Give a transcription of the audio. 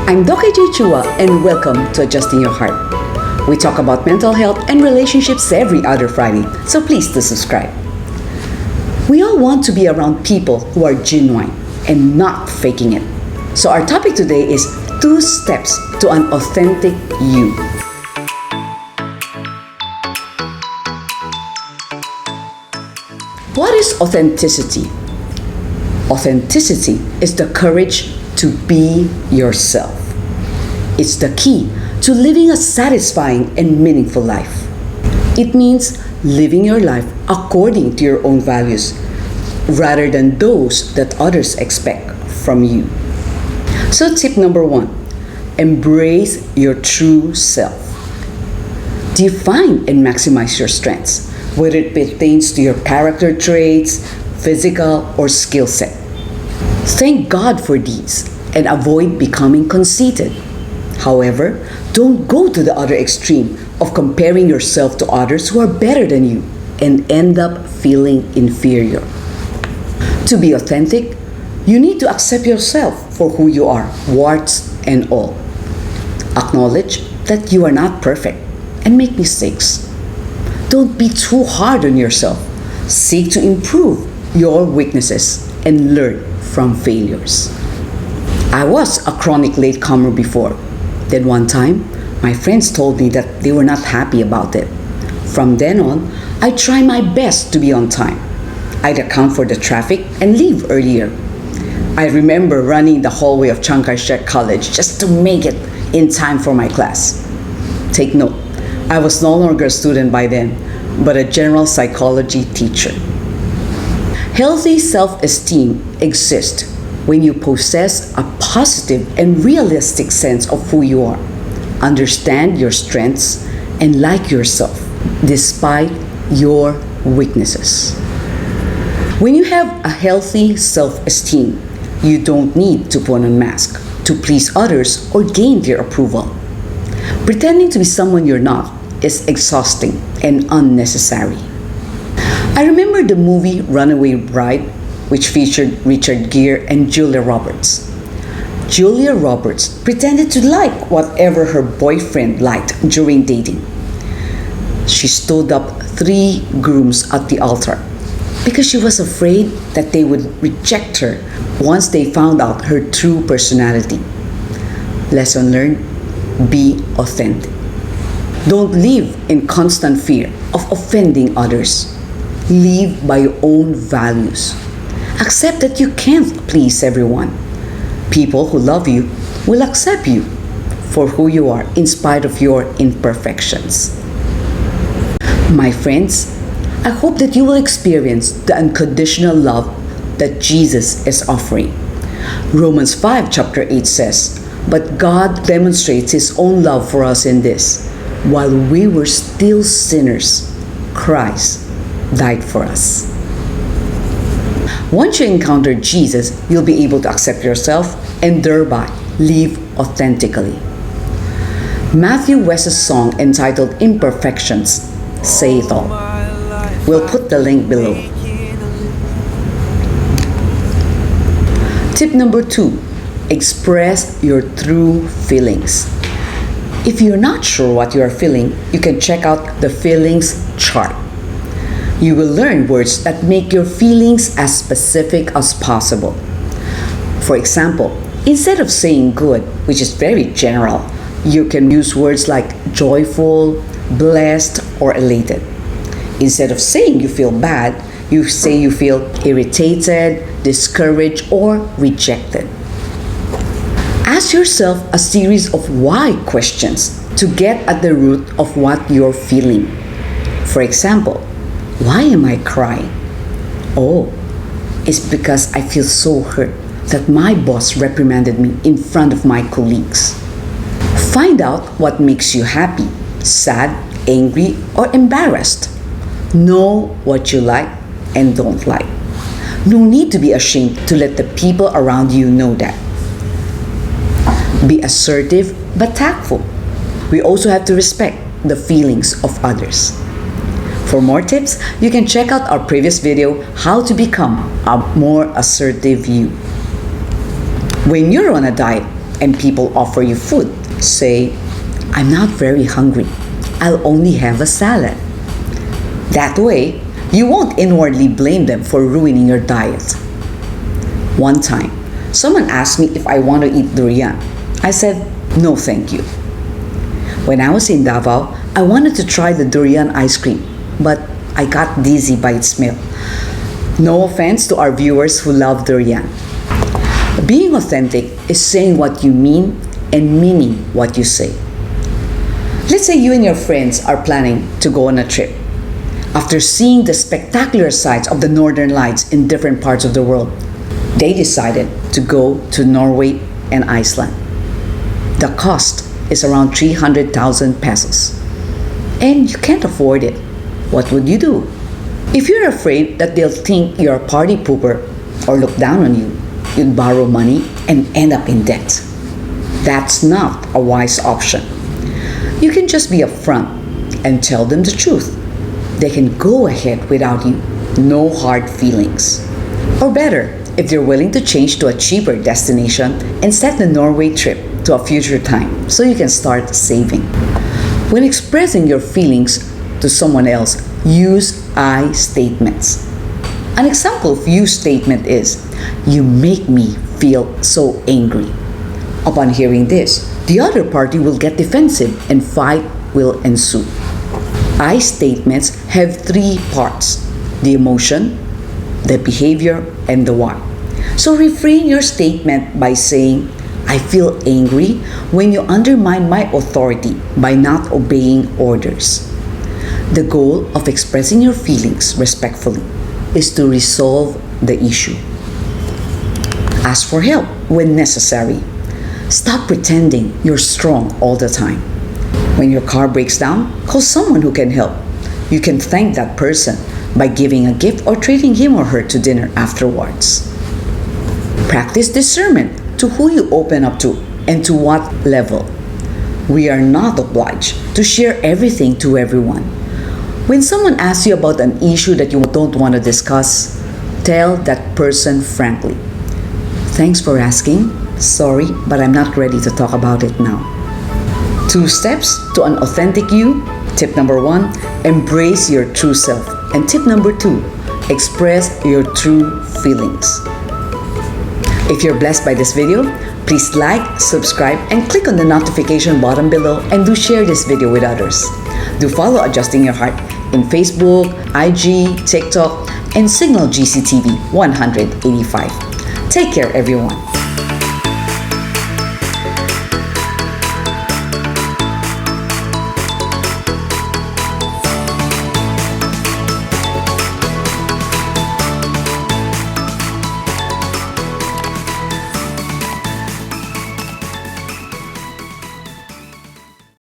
I'm Doc AJ Chua and welcome to Adjusting Your Heart. We talk about mental health and relationships every other Friday, so please do subscribe. We all want to be around people who are genuine and not faking it. So our topic today is 2 steps to an authentic you. What is authenticity? Authenticity is the courage to be yourself. It's the key to living a satisfying and meaningful life. It means living your life according to your own values rather than those that others expect from you. So tip number 1, embrace your true self. Define and maximize your strengths, whether it pertains to your character traits, physical, or skill set. Thank God for these and avoid becoming conceited. However, don't go to the other extreme of comparing yourself to others who are better than you and end up feeling inferior. To be authentic, you need to accept yourself for who you are, warts and all. Acknowledge that you are not perfect and make mistakes. Don't be too hard on yourself. Seek to improve your weaknesses and learn from failures. I was a chronic latecomer before. Then one time, my friends told me that they were not happy about it. From then on, I try my best to be on time. I'd account for the traffic and leave earlier. I remember running the hallway of Chiang Kai-shek College just to make it in time for my class. Take note, I was no longer a student by then, but a general psychology teacher. Healthy self-esteem exists when you possess a positive and realistic sense of who you are, understand your strengths, and like yourself despite your weaknesses. When you have a healthy self-esteem, you don't need to put on a mask to please others or gain their approval. Pretending to be someone you're not is exhausting and unnecessary. I remember the movie Runaway Bride, which featured Richard Gere and Julia Roberts. Julia Roberts pretended to like whatever her boyfriend liked during dating. She stood up 3 grooms at the altar because she was afraid that they would reject her once they found out her true personality. Lesson learned: be authentic. Don't live in constant fear of offending others. Live by your own values. Accept that you can't please everyone. People who love you will accept you for who you are in spite of your imperfections. My friends, I hope that you will experience the unconditional love that Jesus is offering. Romans 5 chapter 8 says, "But God demonstrates His own love for us in this: while we were still sinners, Christ died for us." Once you encounter Jesus, you'll be able to accept yourself and thereby live authentically. Matthew West's song entitled Imperfections say it all. We'll put the link below. Tip number 2, express your true feelings. If you're not sure what you are feeling, you can check out the feelings chart. You will learn words that make your feelings as specific as possible. For example, instead of saying good, which is very general, you can use words like joyful, blessed, or elated. Instead of saying you feel bad, you say you feel irritated, discouraged, or rejected. Ask yourself a series of why questions to get at the root of what you're feeling. For example, why am I crying? Oh, it's because I feel so hurt that my boss reprimanded me in front of my colleagues. Find out what makes you happy, sad, angry, or embarrassed. Know what you like and don't like. No need to be ashamed to let the people around you know that. Be assertive but tactful. We also have to respect the feelings of others. For more tips, you can check out our previous video, How to Become a More Assertive You. When you're on a diet, and people offer you food, say, "I'm not very hungry. I'll only have a salad." That way, you won't inwardly blame them for ruining your diet. One time, someone asked me if I want to eat durian. I said, "No, thank you." When I was in Davao, I wanted to try the durian ice cream, but I got dizzy by its smell. No offense to our viewers who love durian. Being authentic is saying what you mean and meaning what you say. Let's say you and your friends are planning to go on a trip. After seeing the spectacular sights of the northern lights in different parts of the world, they decided to go to Norway and Iceland. The cost is around 300,000 pesos. And you can't afford it. What would you do? If you're afraid that they'll think you're a party pooper or look down on you, you'd borrow money and end up in debt. That's not a wise option. You can just be upfront and tell them the truth. They can go ahead without you. No hard feelings. Or better, if they're willing to change to a cheaper destination and set the Norway trip to a future time so you can start saving. When expressing your feelings to someone else, use I statements. An example of you statement is, "You make me feel so angry." Upon hearing this, the other party will get defensive and fight will ensue. I statements have three parts: the emotion, the behavior, and the why. So refrain your statement by saying, "I feel angry when you undermine my authority by not obeying orders." The goal of expressing your feelings respectfully is to resolve the issue. Ask for help when necessary. Stop pretending you're strong all the time. When your car breaks down, call someone who can help. You can thank that person by giving a gift or treating him or her to dinner afterwards. Practice discernment to who you open up to and to what level. We are not obliged to share everything to everyone. When someone asks you about an issue that you don't want to discuss, tell that person frankly, "Thanks for asking. Sorry, but I'm not ready to talk about it now." 2 steps to an authentic you. Tip number 1, embrace your true self. And tip number 2, express your true feelings. If you're blessed by this video, please like, subscribe, and click on the notification button below, and do share this video with others. Do follow Adjusting Your Heart in Facebook, IG, TikTok, and Signal GCTV 185. Take care, everyone.